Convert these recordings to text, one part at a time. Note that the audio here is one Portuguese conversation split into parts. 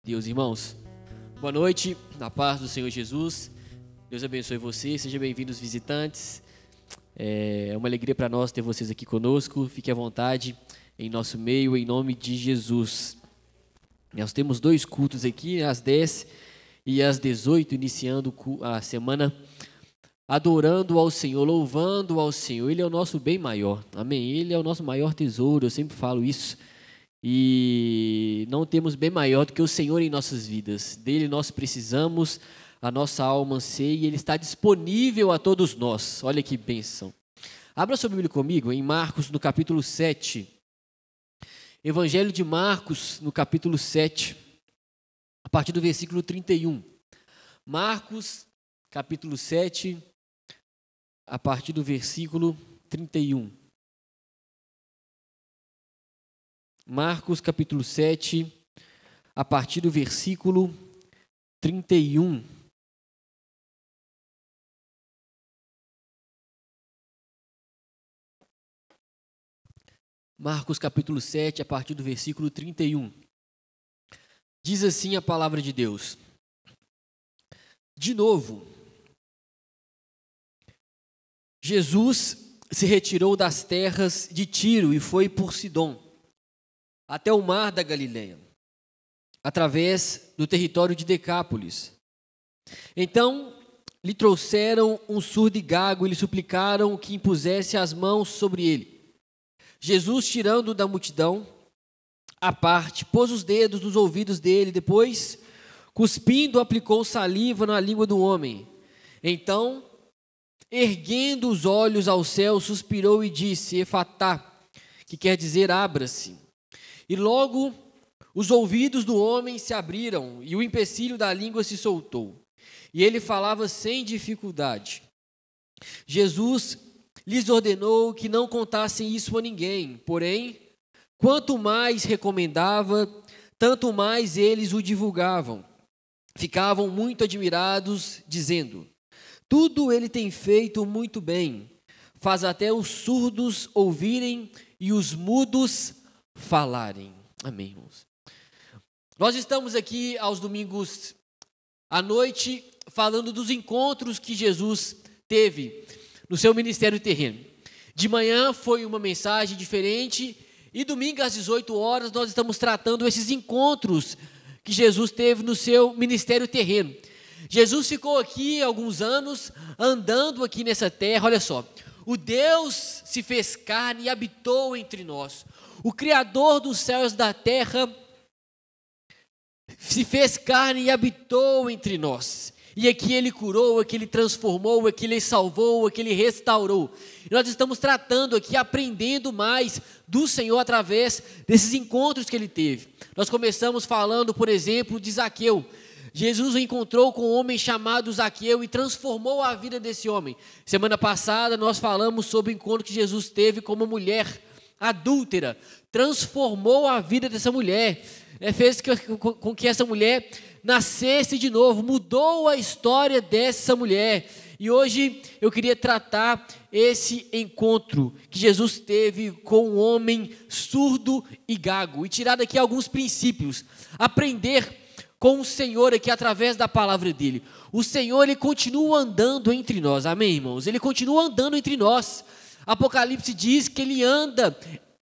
Deus, irmãos, boa noite, na paz do Senhor Jesus. Deus abençoe vocês, sejam bem-vindos visitantes. É uma alegria para nós ter vocês aqui conosco. Fique à vontade em nosso meio, em nome de Jesus. Nós temos 2 cultos aqui, às 10 e às 18, iniciando a semana adorando ao Senhor, louvando ao Senhor. Ele é o nosso bem maior, amém? Ele é o nosso maior tesouro, eu sempre falo isso. E não temos bem maior do que o Senhor em nossas vidas. Dele nós precisamos, a nossa alma anseia e Ele está disponível a todos nós. Olha que bênção. Abra sua Bíblia comigo em Marcos, no capítulo 7. Evangelho de Marcos, no capítulo 7, a partir do versículo 31. Marcos, capítulo 7, a partir do versículo 31. Marcos, capítulo 7, a partir do versículo 31. Marcos, capítulo 7, a partir do versículo 31. Diz assim a palavra de Deus. De novo, Jesus se retirou das terras de Tiro e foi por Sidom, até o mar da Galileia, através do território de Decápolis. Então lhe trouxeram um surdo e gago e lhe suplicaram que impusesse as mãos sobre ele. Jesus, tirando-o da multidão à parte, pôs os dedos nos ouvidos dele, depois, cuspindo, aplicou saliva na língua do homem. Então, erguendo os olhos ao céu, suspirou e disse, Efatá, que quer dizer abra-se. E logo os ouvidos do homem se abriram e o empecilho da língua se soltou. E ele falava sem dificuldade. Jesus lhes ordenou que não contassem isso a ninguém. Porém, quanto mais recomendava, tanto mais eles o divulgavam. Ficavam muito admirados, dizendo, tudo ele tem feito muito bem. Faz até os surdos ouvirem e os mudos falarem. Amém, irmãos. Nós estamos aqui aos domingos à noite falando dos encontros que Jesus teve no seu ministério terreno. De manhã foi uma mensagem diferente e domingo às 18 horas nós estamos tratando esses encontros que Jesus teve no seu ministério terreno. Jesus ficou aqui alguns anos andando aqui nessa terra, olha só. O Deus se fez carne e habitou entre nós. O Criador dos céus e da terra se fez carne e habitou entre nós. E aqui Ele curou, aqui Ele transformou, aqui Ele salvou, aqui Ele restaurou. E nós estamos tratando aqui, aprendendo mais do Senhor através desses encontros que Ele teve. Nós começamos falando, por exemplo, de Zaqueu. Jesus o encontrou com um homem chamado Zaqueu e transformou a vida desse homem. Semana passada nós falamos sobre o encontro que Jesus teve com uma mulher adúltera, transformou a vida dessa mulher, fez com que essa mulher nascesse de novo, mudou a história dessa mulher. E hoje eu queria tratar esse encontro que Jesus teve com um homem surdo e gago e tirar daqui alguns princípios, aprender com o Senhor aqui através da palavra dele. O Senhor, Ele continua andando entre nós, amém, irmãos? Ele continua andando entre nós. Apocalipse diz que Ele anda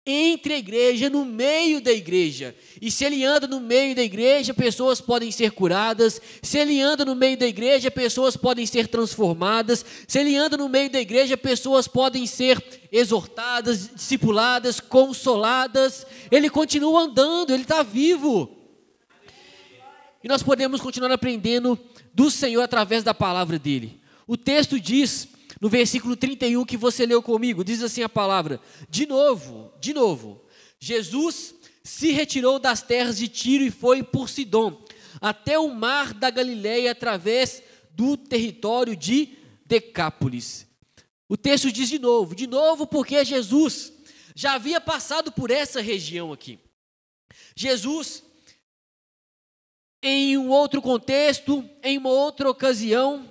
entre a igreja, no meio da igreja. E se Ele anda no meio da igreja, pessoas podem ser curadas. Se Ele anda no meio da igreja, pessoas podem ser transformadas. Se Ele anda no meio da igreja, pessoas podem ser exortadas, discipuladas, consoladas. Ele continua andando, Ele está vivo. E nós podemos continuar aprendendo do Senhor através da palavra dele. O texto diz, no versículo 31 que você leu comigo, diz assim a palavra, de novo, Jesus se retirou das terras de Tiro e foi por Sidom, até o mar da Galileia, através do território de Decápolis. O texto diz de novo porque Jesus já havia passado por essa região aqui. Jesus, em um outro contexto, em uma outra ocasião,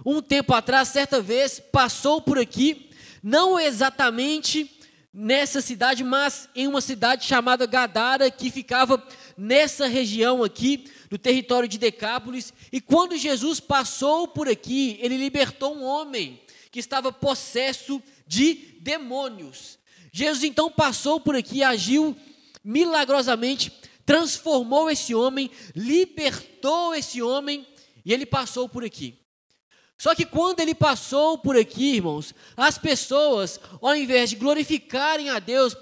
um tempo atrás, certa vez, passou por aqui, não exatamente nessa cidade, mas em uma cidade chamada Gadara, que ficava nessa região aqui, do território de Decápolis, e quando Jesus passou por aqui, ele libertou um homem que estava possesso de demônios. Jesus então passou por aqui, agiu milagrosamente, transformou esse homem, libertou esse homem, e ele passou por aqui. Só que quando ele passou por aqui, irmãos, as pessoas, ao invés de glorificarem a Deus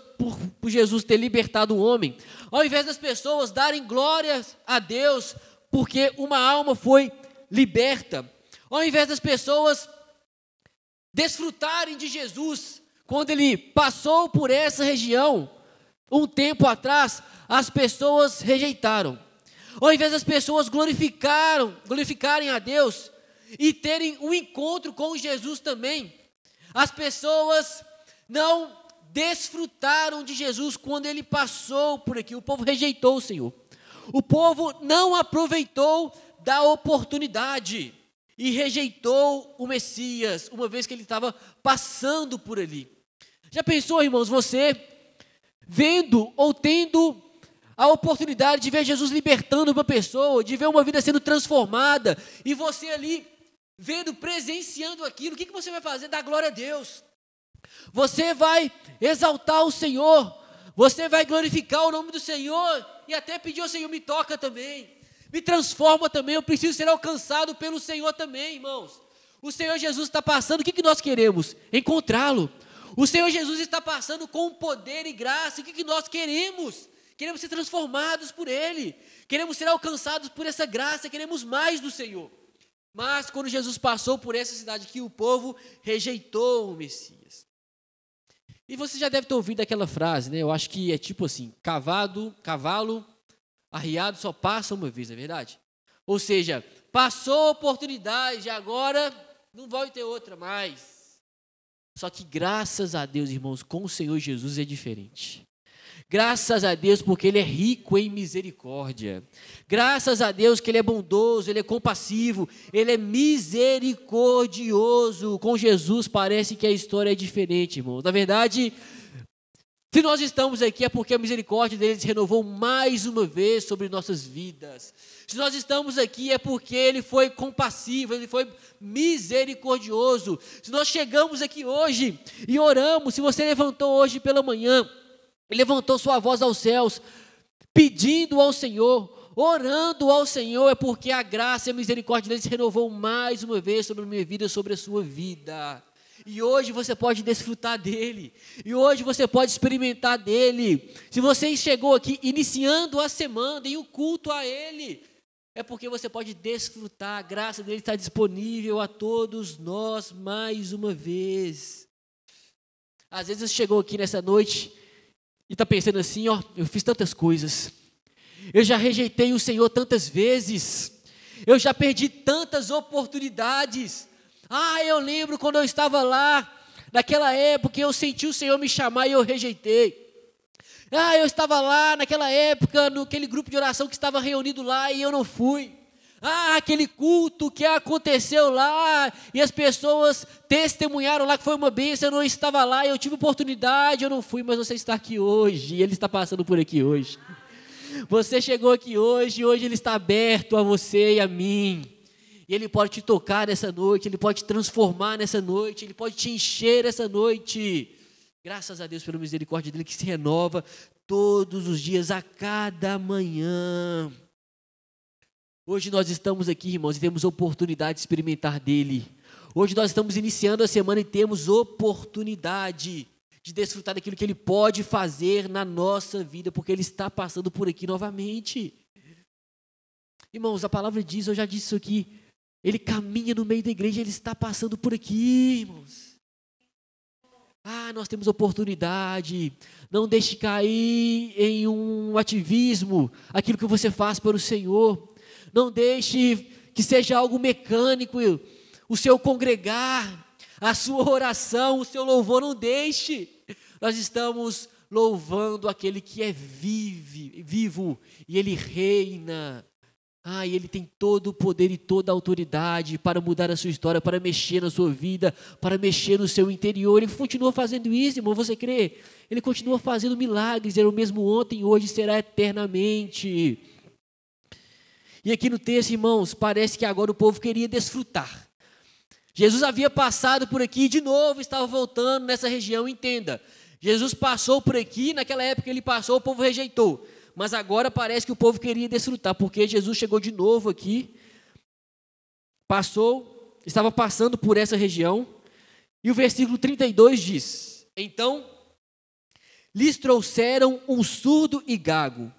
por Jesus ter libertado o homem, ao invés das pessoas darem glórias a Deus porque uma alma foi liberta, ao invés das pessoas desfrutarem de Jesus, quando ele passou por essa região, um tempo atrás, as pessoas rejeitaram. Ao invés das pessoas glorificarem a Deus e terem um encontro com Jesus também, as pessoas não desfrutaram de Jesus quando ele passou por aqui. O povo rejeitou o Senhor. O povo não aproveitou da oportunidade e rejeitou o Messias, uma vez que ele estava passando por ali. Já pensou, irmãos, você vendo ou tendo a oportunidade de ver Jesus libertando uma pessoa, de ver uma vida sendo transformada, e você ali vendo, presenciando aquilo, o que você vai fazer? Dar glória a Deus. Você vai exaltar o Senhor, você vai glorificar o nome do Senhor, e até pedir ao Senhor, me toca também, me transforma também, eu preciso ser alcançado pelo Senhor também, irmãos. O Senhor Jesus está passando, o que nós queremos? Encontrá-lo. O Senhor Jesus está passando com poder e graça, o que nós queremos? Queremos ser transformados por Ele, queremos ser alcançados por essa graça, queremos mais do Senhor. Mas quando Jesus passou por essa cidade aqui, o povo rejeitou o Messias. E você já deve ter ouvido aquela frase, né? Eu acho que é tipo assim, cavalo arriado só passa uma vez, não é verdade? Ou seja, passou a oportunidade, agora não vai ter outra mais. Só que graças a Deus, irmãos, com o Senhor Jesus é diferente. Graças a Deus porque Ele é rico em misericórdia. Graças a Deus que Ele é bondoso, Ele é compassivo, Ele é misericordioso. Com Jesus parece que a história é diferente, irmãos. Na verdade, se nós estamos aqui é porque a misericórdia dele se renovou mais uma vez sobre nossas vidas. Se nós estamos aqui é porque Ele foi compassivo, Ele foi misericordioso. Se nós chegamos aqui hoje e oramos, se você levantou hoje pela manhã, levantou sua voz aos céus, pedindo ao Senhor, orando ao Senhor, é porque a graça e a misericórdia dele se renovou mais uma vez sobre a minha vida, sobre a sua vida. E hoje você pode desfrutar dele, e hoje você pode experimentar dele. Se você chegou aqui iniciando a semana em um culto a ele, é porque você pode desfrutar, a graça dele está disponível a todos nós mais uma vez. Às vezes você chegou aqui nessa noite e está pensando assim, ó, eu fiz tantas coisas, eu já rejeitei o Senhor tantas vezes, eu já perdi tantas oportunidades. Eu lembro quando eu estava lá, naquela época eu senti o Senhor me chamar e eu rejeitei. Eu estava lá naquela época, naquele grupo de oração que estava reunido lá e eu não fui. Aquele culto que aconteceu lá e as pessoas testemunharam lá que foi uma bênção, eu não estava lá, eu tive oportunidade, eu não fui, mas você está aqui hoje, e Ele está passando por aqui hoje. Você chegou aqui hoje, e hoje Ele está aberto a você e a mim. E Ele pode te tocar nessa noite, Ele pode te transformar nessa noite, Ele pode te encher essa noite. Graças a Deus pela misericórdia dEle que se renova todos os dias, a cada manhã. Hoje nós estamos aqui, irmãos, e temos oportunidade de experimentar dEle. Hoje nós estamos iniciando a semana e temos oportunidade de desfrutar daquilo que Ele pode fazer na nossa vida, porque Ele está passando por aqui novamente. Irmãos, a palavra diz, eu já disse isso aqui, Ele caminha no meio da igreja, Ele está passando por aqui, irmãos. Nós temos oportunidade, não deixe cair em um ativismo, aquilo que você faz para o Senhor. Não deixe que seja algo mecânico, o seu congregar, a sua oração, o seu louvor, não deixe. Nós estamos louvando aquele que é vivo e Ele reina. E Ele tem todo o poder e toda a autoridade para mudar a sua história, para mexer na sua vida, para mexer no seu interior. Ele continua fazendo isso, irmão, você crê? Ele continua fazendo milagres, era o mesmo ontem, hoje, será eternamente. E aqui no texto, irmãos, parece que agora o povo queria desfrutar. Jesus havia passado por aqui e de novo estava voltando nessa região, entenda. Jesus passou por aqui, naquela época ele passou, o povo rejeitou. Mas agora parece que o povo queria desfrutar, porque Jesus chegou de novo aqui, estava passando por essa região, e o versículo 32 diz: então lhes trouxeram um surdo e gago,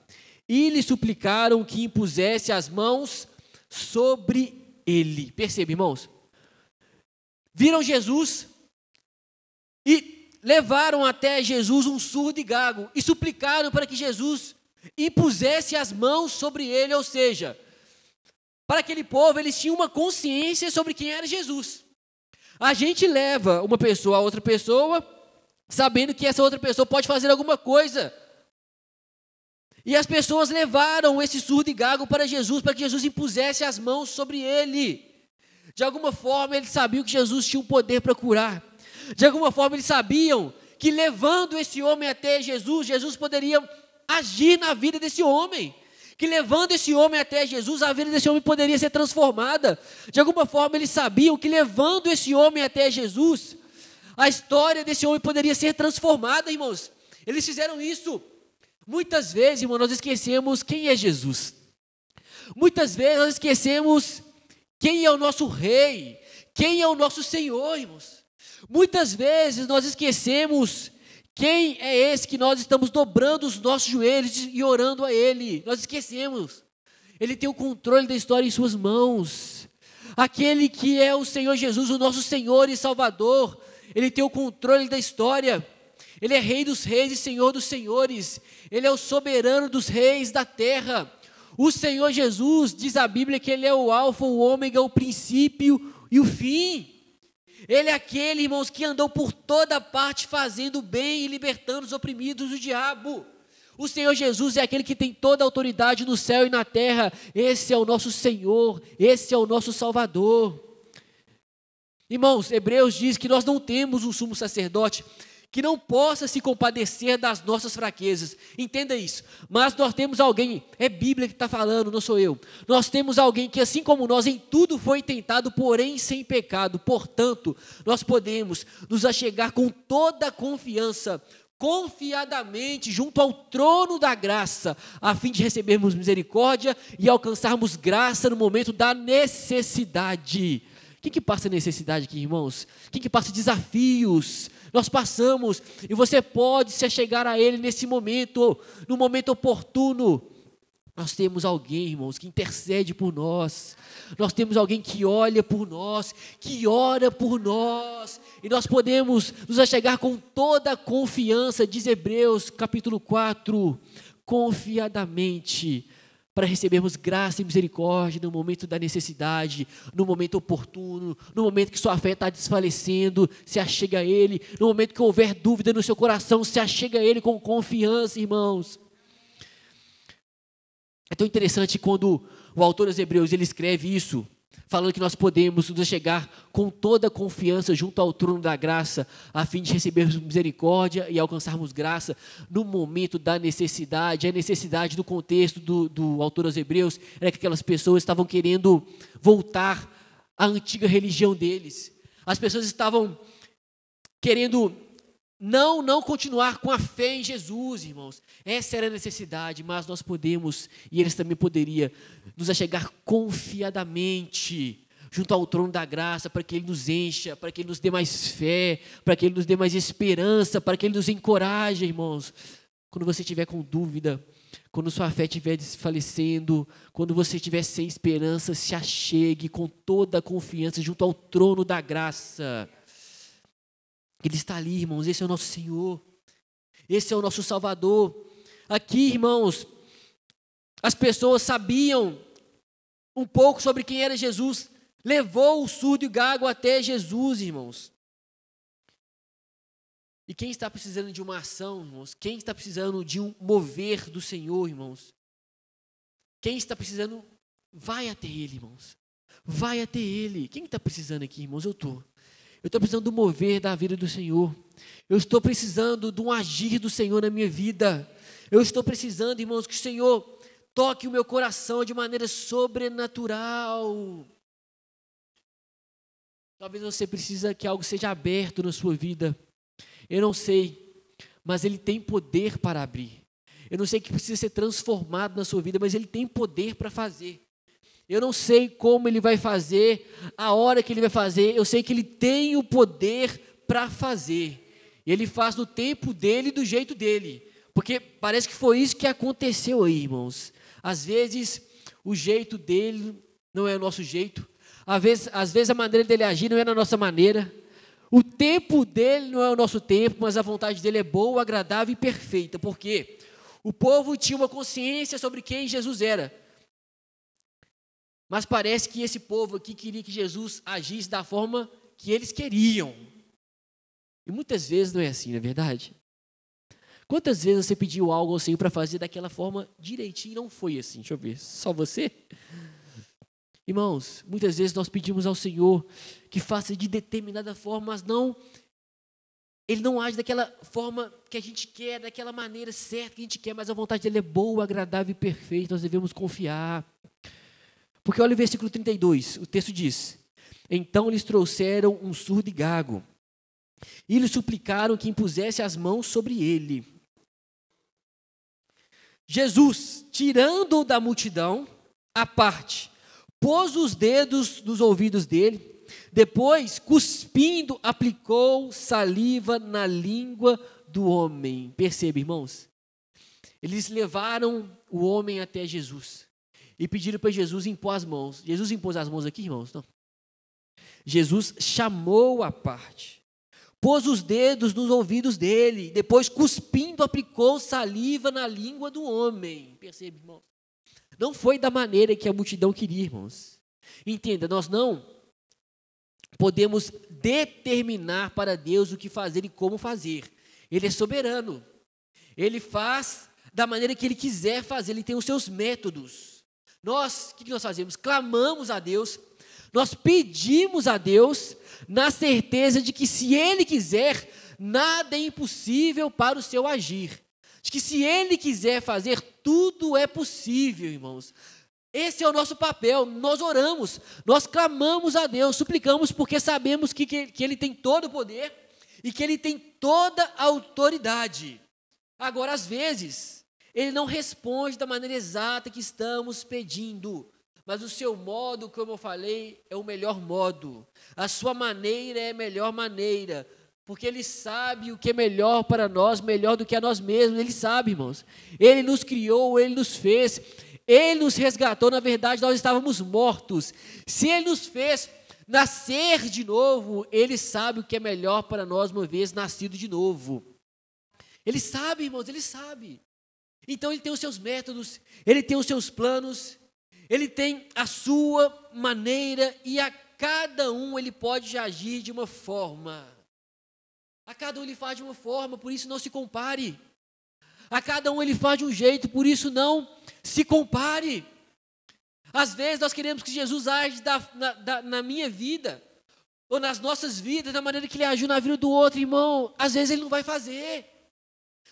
e lhe suplicaram que impusesse as mãos sobre ele. Percebe, irmãos? Viram Jesus e levaram até Jesus um surdo e gago, e suplicaram para que Jesus impusesse as mãos sobre ele, ou seja, para aquele povo eles tinham uma consciência sobre quem era Jesus. A gente leva uma pessoa a outra pessoa, sabendo que essa outra pessoa pode fazer alguma coisa, e as pessoas levaram esse surdo e gago para Jesus, para que Jesus impusesse as mãos sobre ele. De alguma forma eles sabiam que Jesus tinha um poder para curar, de alguma forma eles sabiam que levando esse homem até Jesus, Jesus poderia agir na vida desse homem, que levando esse homem até Jesus, a vida desse homem poderia ser transformada. De alguma forma eles sabiam que levando esse homem até Jesus, a história desse homem poderia ser transformada, irmãos. Eles fizeram isso. Muitas vezes, irmão, nós esquecemos quem é Jesus. Muitas vezes nós esquecemos quem é o nosso rei, quem é o nosso Senhor, irmãos. Muitas vezes nós esquecemos quem é esse que nós estamos dobrando os nossos joelhos e orando a Ele. Nós esquecemos. Ele tem o controle da história em suas mãos. Aquele que é o Senhor Jesus, o nosso Senhor e Salvador, Ele tem o controle da história. Ele é Rei dos reis e Senhor dos senhores. Ele é o soberano dos reis da terra. O Senhor Jesus, diz a Bíblia, que Ele é o alfa, o ômega, o princípio e o fim. Ele é aquele, irmãos, que andou por toda parte fazendo bem e libertando os oprimidos do diabo. O Senhor Jesus é aquele que tem toda a autoridade no céu e na terra. Esse é o nosso Senhor, esse é o nosso Salvador. Irmãos, Hebreus diz que nós não temos um sumo sacerdote que não possa se compadecer das nossas fraquezas. Entenda isso. Mas nós temos alguém, é Bíblia que está falando, não sou eu. Nós temos alguém que, assim como nós, em tudo foi tentado, porém sem pecado. Portanto, nós podemos nos achegar com toda a confiança, confiadamente, junto ao trono da graça, a fim de recebermos misericórdia e alcançarmos graça no momento da necessidade. Quem que passa necessidade aqui, irmãos? Quem que passa desafios? Nós passamos, e você pode se achegar a Ele nesse momento, no momento oportuno. Nós temos alguém, irmãos, que intercede por nós. Nós temos alguém que olha por nós, que ora por nós. E nós podemos nos achegar com toda a confiança, diz Hebreus capítulo 4, confiadamente, para recebermos graça e misericórdia no momento da necessidade, no momento oportuno, no momento que sua fé está desfalecendo, se achega a Ele, no momento que houver dúvida no seu coração, se achega a Ele com confiança, irmãos. É tão interessante quando o autor dos Hebreus, ele escreve isso, falando que nós podemos nos chegar com toda a confiança junto ao trono da graça, a fim de recebermos misericórdia e alcançarmos graça no momento da necessidade. A necessidade do contexto do autor aos Hebreus era que aquelas pessoas estavam querendo voltar à antiga religião deles. As pessoas estavam querendo não continuar com a fé em Jesus, irmãos. Essa era a necessidade, mas nós podemos, e eles também poderiam, nos achegar confiadamente junto ao trono da graça, para que Ele nos encha, para que Ele nos dê mais fé, para que Ele nos dê mais esperança, para que Ele nos encoraje, irmãos. Quando você estiver com dúvida, quando sua fé estiver desfalecendo, quando você estiver sem esperança, se achegue com toda a confiança junto ao trono da graça. Ele está ali, irmãos, esse é o nosso Senhor, esse é o nosso Salvador. Aqui, irmãos, as pessoas sabiam um pouco sobre quem era Jesus, levou o surdo e o gago até Jesus, irmãos. E quem está precisando de uma ação, irmãos? Quem está precisando de um mover do Senhor, irmãos? Quem está precisando vai até Ele, irmãos. Vai até Ele. Quem está precisando aqui, irmãos? Eu estou. Eu estou precisando do mover da vida do Senhor. Eu estou precisando de um agir do Senhor na minha vida. Eu estou precisando, irmãos, que o Senhor toque o meu coração de maneira sobrenatural. Talvez você precise que algo seja aberto na sua vida. Eu não sei, mas Ele tem poder para abrir. Eu não sei o que precisa ser transformado na sua vida, mas Ele tem poder para fazer. Eu não sei como Ele vai fazer, a hora que Ele vai fazer, eu sei que Ele tem o poder para fazer. E Ele faz no tempo dEle e do jeito dEle. Porque parece que foi isso que aconteceu aí, irmãos. Às vezes, o jeito dEle não é o nosso jeito. Às vezes a maneira dEle agir não é na nossa maneira. O tempo dEle não é o nosso tempo, mas a vontade dEle é boa, agradável e perfeita. Por quê? O povo tinha uma consciência sobre quem Jesus era. Mas parece que esse povo aqui queria que Jesus agisse da forma que eles queriam. E muitas vezes não é assim, não é verdade? Quantas vezes você pediu algo ao Senhor para fazer daquela forma direitinho e não foi assim? Deixa eu ver, só você? Irmãos, muitas vezes nós pedimos ao Senhor que faça de determinada forma, mas não, Ele não age daquela forma que a gente quer, daquela maneira certa que a gente quer, mas a vontade dEle é boa, agradável e perfeita, nós devemos confiar. Porque olha o versículo 32, o texto diz: então lhes trouxeram um surdo e gago, e lhe suplicaram que impusesse as mãos sobre ele. Jesus, tirando-o da multidão, à parte, pôs os dedos nos ouvidos dele, depois, cuspindo, aplicou saliva na língua do homem. Perceba, irmãos, eles levaram o homem até Jesus e pediram para Jesus impor as mãos. Jesus impôs as mãos aqui, irmãos? Não. Jesus chamou à parte, pôs os dedos nos ouvidos dele, depois, cuspindo, aplicou saliva na língua do homem. Percebe, irmão? Não foi da maneira que a multidão queria, irmãos. Entenda, nós não podemos determinar para Deus o que fazer e como fazer. Ele é soberano. Ele faz da maneira que Ele quiser fazer. Ele tem os seus métodos. Nós, o que nós fazemos? Clamamos a Deus. Nós pedimos a Deus na certeza de que se Ele quiser, nada é impossível para o seu agir. De que se Ele quiser fazer, tudo é possível, irmãos. Esse é o nosso papel. Nós oramos, nós clamamos a Deus, suplicamos porque sabemos que Ele tem todo o poder e que Ele tem toda a autoridade. Agora, às vezes, Ele não responde da maneira exata que estamos pedindo, mas o seu modo, como eu falei, é o melhor modo. A sua maneira é a melhor maneira, porque Ele sabe o que é melhor para nós, melhor do que a nós mesmos. Ele sabe, irmãos. Ele nos criou, Ele nos fez, Ele nos resgatou. Na verdade, nós estávamos mortos. Se Ele nos fez nascer de novo, Ele sabe o que é melhor para nós, uma vez nascido de novo. Ele sabe, irmãos, Ele sabe. Então, Ele tem os seus métodos, Ele tem os seus planos, Ele tem a sua maneira, e a cada um Ele pode agir de uma forma. A cada um Ele faz de uma forma, por isso não se compare. A cada um Ele faz de um jeito, por isso não se compare. Às vezes nós queremos que Jesus age na minha vida, ou nas nossas vidas, da maneira que Ele agiu na vida do outro, irmão. Às vezes Ele não vai fazer,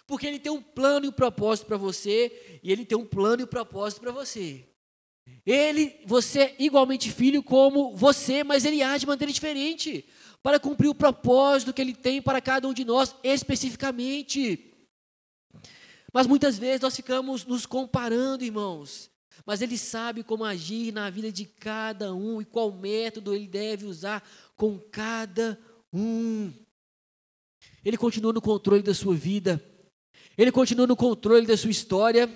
porque Ele tem um plano e um propósito para você, e Ele tem um plano e um propósito para você. Você é igualmente filho como você, mas Ele age de maneira diferente, para cumprir o propósito que Ele tem para cada um de nós, especificamente. Mas muitas vezes nós ficamos nos comparando, irmãos, mas Ele sabe como agir na vida de cada um, e qual método Ele deve usar com cada um. Ele continua no controle da sua vida, Ele continua no controle da sua história,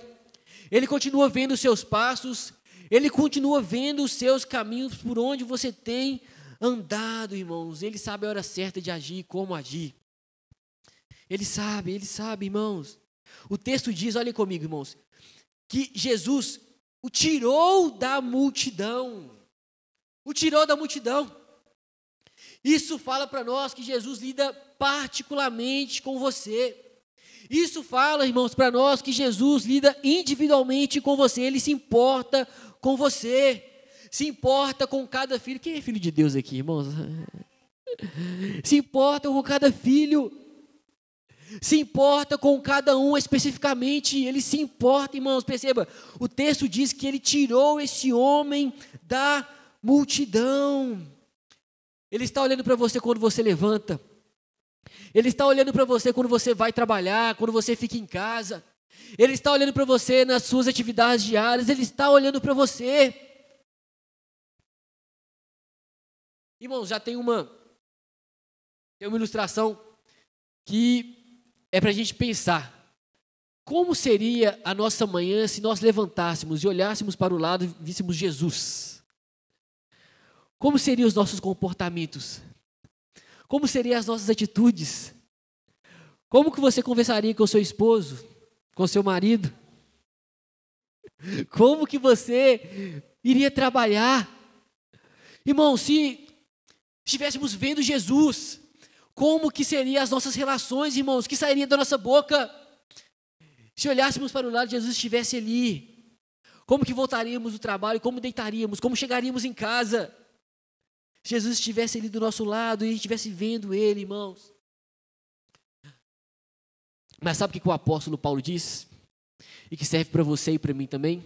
Ele continua vendo os seus passos, Ele continua vendo os seus caminhos, por onde você tem andado, irmãos. Ele sabe a hora certa de agir, como agir. Ele sabe, irmãos. O texto diz, olhem comigo, irmãos, que Jesus o tirou da multidão. O tirou da multidão. Isso fala para nós que Jesus lida particularmente com você. Isso fala, irmãos, para nós que Jesus lida individualmente com você, Ele se importa com você, se importa com cada filho. Quem é filho de Deus aqui, irmãos? Se importa com cada filho, se importa com cada um especificamente, Ele se importa, irmãos, perceba, o texto diz que Ele tirou esse homem da multidão. Ele está olhando para você quando você levanta, Ele está olhando para você quando você vai trabalhar, quando você fica em casa, Ele está olhando para você nas suas atividades diárias, Ele está olhando para você. Irmãos, já tem uma ilustração que é para a gente pensar. Como seria a nossa manhã se nós levantássemos e olhássemos para o lado e víssemos Jesus? Como seriam os nossos comportamentos? Como seriam as nossas atitudes? Como que você conversaria com o seu esposo, com o seu marido? Como que você iria trabalhar? Irmão, se estivéssemos vendo Jesus, como que seriam as nossas relações, irmãos? Que sairia da nossa boca? Se olhássemos para o lado e Jesus estivesse ali, como que voltaríamos do trabalho? Como deitaríamos? Como chegaríamos em casa? Se Jesus estivesse ali do nosso lado e a gente estivesse vendo Ele, irmãos. Mas sabe o que o apóstolo Paulo diz? E que serve para você e para mim também?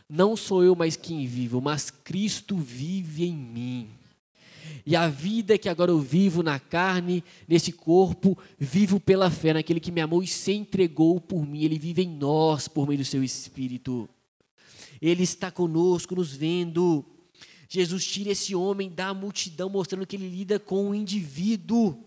Não sou eu mais quem vivo, mas Cristo vive em mim. E a vida que agora eu vivo na carne, nesse corpo, vivo pela fé naquele que me amou e se entregou por mim. Ele vive em nós por meio do seu Espírito. Ele está conosco, nos vendo. Jesus tira esse homem da multidão, mostrando que ele lida com o indivíduo.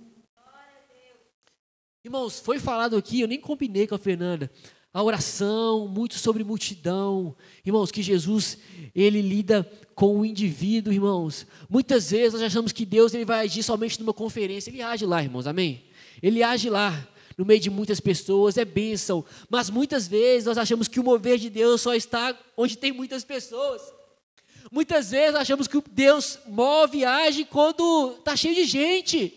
Irmãos, foi falado aqui, eu nem combinei com a Fernanda, a oração, muito sobre multidão. Irmãos, que Jesus, Ele lida com o indivíduo, irmãos. Muitas vezes nós achamos que Deus ele vai agir somente numa conferência. Ele age lá, irmãos, amém? Ele age lá, no meio de muitas pessoas, é bênção. Mas muitas vezes nós achamos que o mover de Deus só está onde tem muitas pessoas. Muitas vezes achamos que Deus move e age quando está cheio de gente.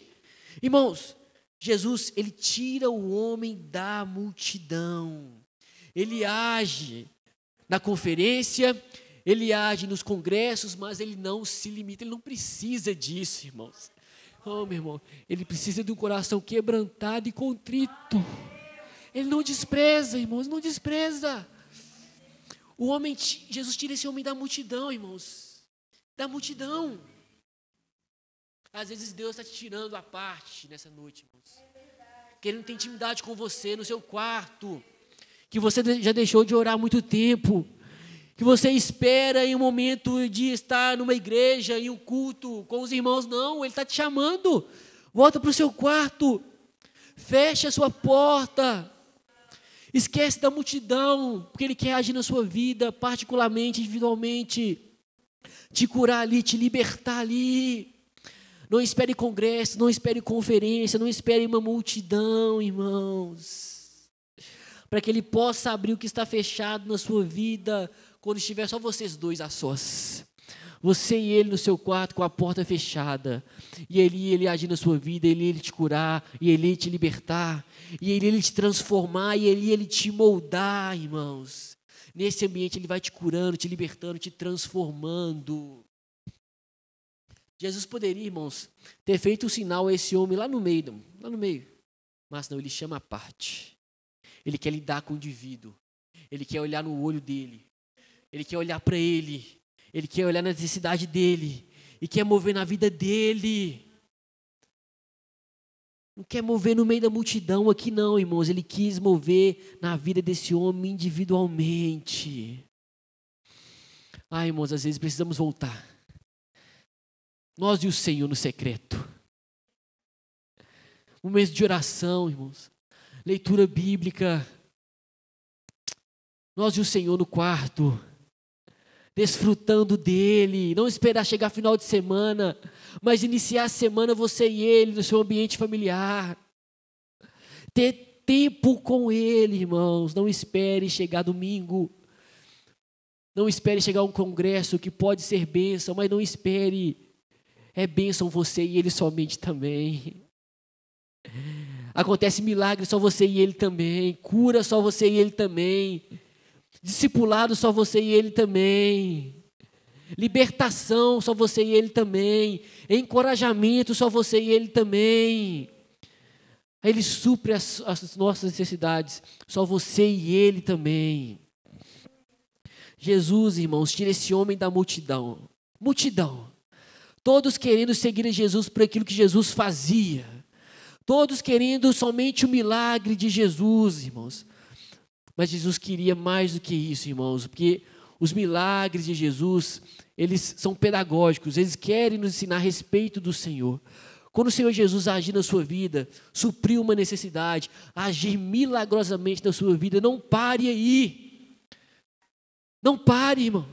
Irmãos, Jesus, Ele tira o homem da multidão. Ele age na conferência, Ele age nos congressos, mas Ele não se limita, Ele não precisa disso, irmãos. Oh, meu irmão, Ele precisa de um coração quebrantado e contrito. Ele não despreza, irmãos, não despreza. Jesus tira esse homem da multidão, irmãos. Da multidão. Às vezes Deus está te tirando a parte nessa noite, irmãos. Querendo ter intimidade com você no seu quarto. Que você já deixou de orar há muito tempo. Que você espera em um momento de estar numa igreja, em um culto com os irmãos. Não, Ele está te chamando. Volta para o seu quarto. Feche a sua porta. Esquece da multidão, porque Ele quer agir na sua vida, particularmente, individualmente. Te curar ali, te libertar ali. Não espere congresso, não espere conferência, não espere uma multidão, irmãos. Para que Ele possa abrir o que está fechado na sua vida, quando estiver só vocês dois a sós. Você e Ele no seu quarto com a porta fechada. E Ele agir na sua vida, Ele te curar, e Ele te libertar, e Ele te transformar, e Ele te moldar, irmãos. Nesse ambiente Ele vai te curando, te libertando, te transformando. Jesus poderia, irmãos, ter feito um sinal a esse homem lá no meio. Mas não, Ele chama a parte. Ele quer lidar com o indivíduo. Ele quer olhar no olho dele. Ele quer olhar para ele. Ele quer olhar na necessidade dele. E quer mover na vida dele. Não quer mover no meio da multidão aqui não, irmãos. Ele quis mover na vida desse homem individualmente. Irmãos, às vezes precisamos voltar. Nós e o Senhor no secreto. Momento de oração, irmãos. Leitura bíblica. Nós e o Senhor no quarto. Desfrutando dEle. Não esperar chegar final de semana, mas iniciar a semana você e Ele no seu ambiente familiar. Ter tempo com Ele, irmãos. Não espere chegar domingo. Não espere chegar a um congresso que pode ser bênção, mas não espere. É bênção você e Ele somente também. Acontece milagre, só você e Ele também. Cura, só você e Ele também. Discipulado, só você e Ele também. Libertação, só você e Ele também. Encorajamento, só você e Ele também. Ele supre as nossas necessidades, só você e Ele também. Jesus, irmãos, tira esse homem da multidão. Multidão. Todos querendo seguir a Jesus por aquilo que Jesus fazia. Todos querendo somente o milagre de Jesus, irmãos. Mas Jesus queria mais do que isso, irmãos, porque os milagres de Jesus, eles são pedagógicos, eles querem nos ensinar a respeito do Senhor. Quando o Senhor Jesus agir na sua vida, suprir uma necessidade, agir milagrosamente na sua vida, não pare aí. Não pare, irmão.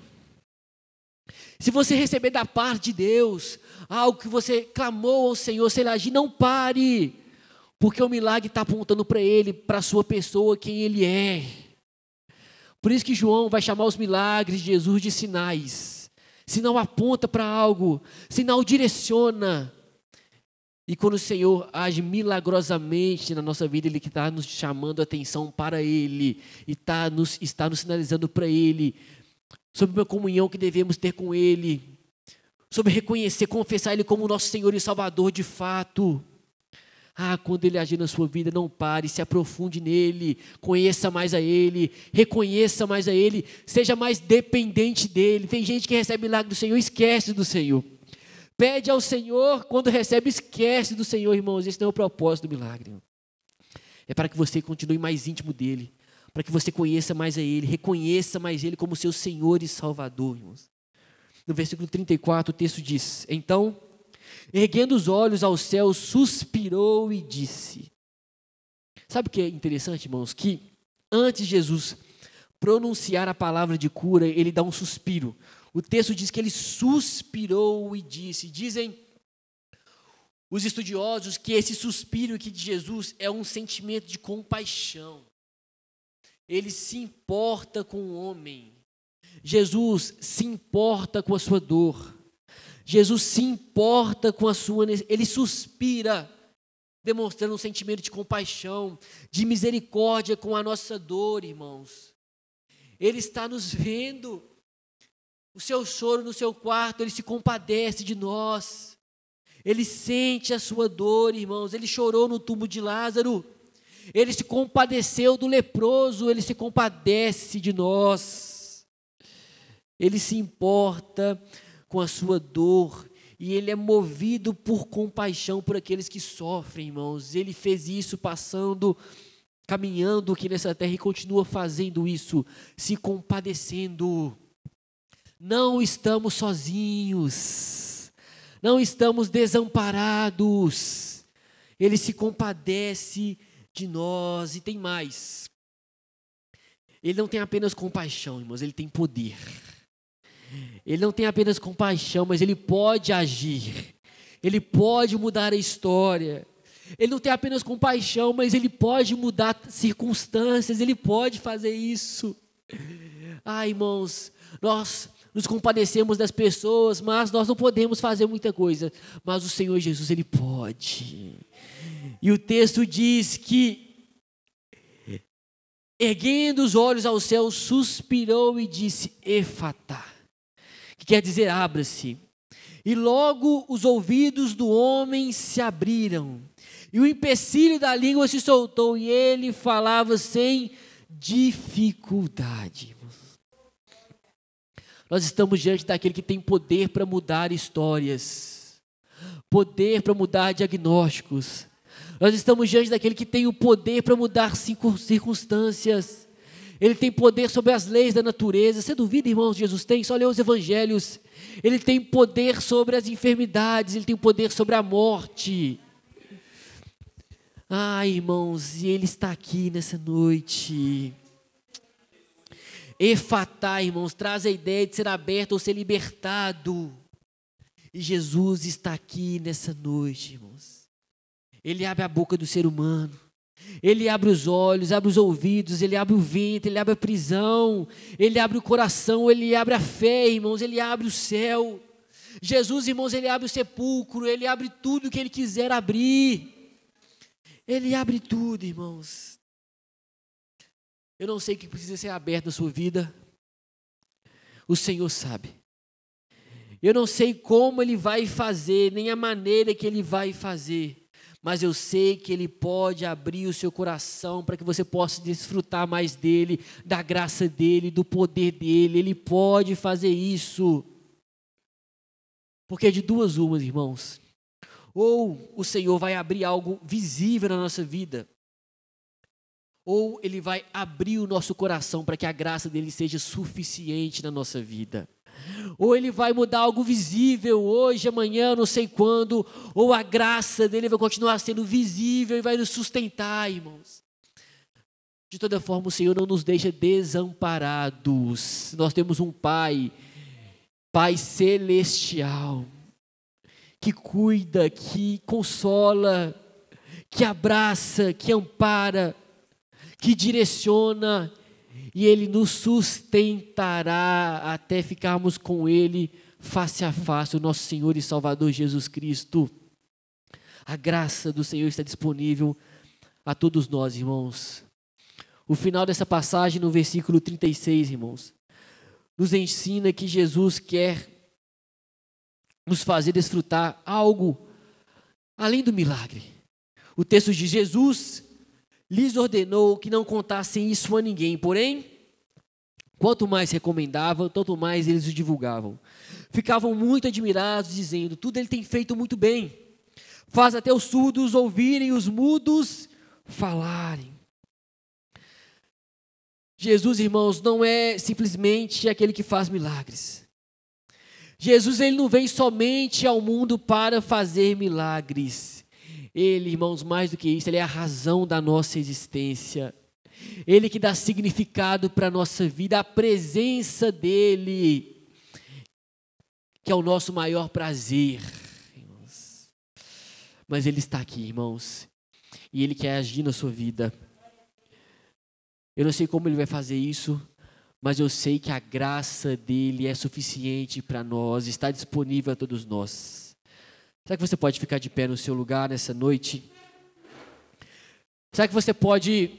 Se você receber da parte de Deus algo que você clamou ao Senhor, se Ele agir, não pare. Porque o milagre está apontando para Ele, para a sua pessoa, quem Ele é. Por isso que João vai chamar os milagres de Jesus de sinais. Sinal aponta para algo, sinal direciona. E quando o Senhor age milagrosamente na nossa vida, Ele está nos chamando a atenção para Ele, e está nos sinalizando para Ele, sobre uma comunhão que devemos ter com Ele, sobre reconhecer, confessar Ele como nosso Senhor e Salvador de fato. Quando Ele agir na sua vida, não pare, se aprofunde nele, conheça mais a Ele, reconheça mais a Ele, seja mais dependente dEle. Tem gente que recebe milagre do Senhor e esquece do Senhor. Pede ao Senhor, quando recebe, esquece do Senhor, irmãos. Esse não é o propósito do milagre. É para que você continue mais íntimo dEle, para que você conheça mais a Ele, reconheça mais Ele como seu Senhor e Salvador, irmãos. No versículo 34, o texto diz: então, erguendo os olhos ao céu, suspirou e disse. Sabe o que é interessante, irmãos? Que antes de Jesus pronunciar a palavra de cura, Ele dá um suspiro. O texto diz que Ele suspirou e disse. Dizem os estudiosos que esse suspiro aqui de Jesus é um sentimento de compaixão. Ele se importa com o homem. Jesus se importa com a sua dor. Jesus se importa com a sua necessidade. Ele suspira, demonstrando um sentimento de compaixão, de misericórdia com a nossa dor, irmãos. Ele está nos vendo. O seu choro no seu quarto, Ele se compadece de nós. Ele sente a sua dor, irmãos. Ele chorou no túmulo de Lázaro. Ele se compadeceu do leproso. Ele se compadece de nós. Ele se importa com a sua dor. E Ele é movido por compaixão por aqueles que sofrem, irmãos. Ele fez isso caminhando aqui nessa terra e continua fazendo isso, se compadecendo. Não estamos sozinhos, não estamos desamparados. Ele se compadece de nós. E tem mais. Ele não tem apenas compaixão, irmãos, Ele tem poder. Ele não tem apenas compaixão, mas Ele pode agir. Ele pode mudar a história. Ele não tem apenas compaixão, mas Ele pode mudar circunstâncias. Ele pode fazer isso. Irmãos, nós nos compadecemos das pessoas, mas nós não podemos fazer muita coisa. Mas o Senhor Jesus, Ele pode. E o texto diz que, erguendo os olhos ao céu, suspirou e disse: Efatá, que quer dizer abra-se. E logo os ouvidos do homem se abriram, e o empecilho da língua se soltou, e ele falava sem dificuldade. Nós estamos diante daquele que tem poder para mudar histórias, poder para mudar diagnósticos. Nós estamos diante daquele que tem o poder para mudar circunstâncias. Ele tem poder sobre as leis da natureza. Você duvida, irmãos, Jesus tem? Só lê os evangelhos. Ele tem poder sobre as enfermidades, Ele tem poder sobre a morte. Irmãos, e Ele está aqui nessa noite. Efatá, irmãos, traz a ideia de ser aberto ou ser libertado. E Jesus está aqui nessa noite, irmãos. Ele abre a boca do ser humano. Ele abre os olhos, abre os ouvidos, Ele abre o ventre, Ele abre a prisão, Ele abre o coração, Ele abre a fé, irmãos, Ele abre o céu. Jesus, irmãos, Ele abre o sepulcro, Ele abre tudo que Ele quiser abrir. Ele abre tudo, irmãos. Eu não sei o que precisa ser aberto na sua vida. O Senhor sabe. Eu não sei como Ele vai fazer, nem a maneira que Ele vai fazer. Mas eu sei que Ele pode abrir o seu coração para que você possa desfrutar mais dEle, da graça dEle, do poder dEle. Ele pode fazer isso. Porque de duas umas, irmãos. Ou o Senhor vai abrir algo visível na nossa vida, ou Ele vai abrir o nosso coração para que a graça dEle seja suficiente na nossa vida. Ou Ele vai mudar algo visível hoje, amanhã, não sei quando, ou a graça dEle vai continuar sendo visível e vai nos sustentar, irmãos. De toda forma, o Senhor não nos deixa desamparados. Nós temos um Pai celestial, que cuida, que consola, que abraça, que ampara, que direciona, e Ele nos sustentará até ficarmos com Ele face a face, o nosso Senhor e Salvador Jesus Cristo. A graça do Senhor está disponível a todos nós, irmãos. O final dessa passagem, no versículo 36, irmãos, nos ensina que Jesus quer nos fazer desfrutar algo além do milagre. O texto diz: Jesus lhes ordenou que não contassem isso a ninguém, porém, quanto mais recomendavam, tanto mais eles o divulgavam. Ficavam muito admirados, dizendo: tudo Ele tem feito muito bem. Faz até os surdos ouvirem, os mudos falarem. Jesus, irmãos, não é simplesmente aquele que faz milagres. Jesus, Ele não vem somente ao mundo para fazer milagres. Ele, irmãos, mais do que isso, Ele é a razão da nossa existência. Ele que dá significado para a nossa vida, a presença dEle, que é o nosso maior prazer. Irmãos. Mas Ele está aqui, irmãos, e Ele quer agir na sua vida. Eu não sei como Ele vai fazer isso, mas eu sei que a graça dEle é suficiente para nós, está disponível a todos nós. Será que você pode ficar de pé no seu lugar nessa noite? Será que você pode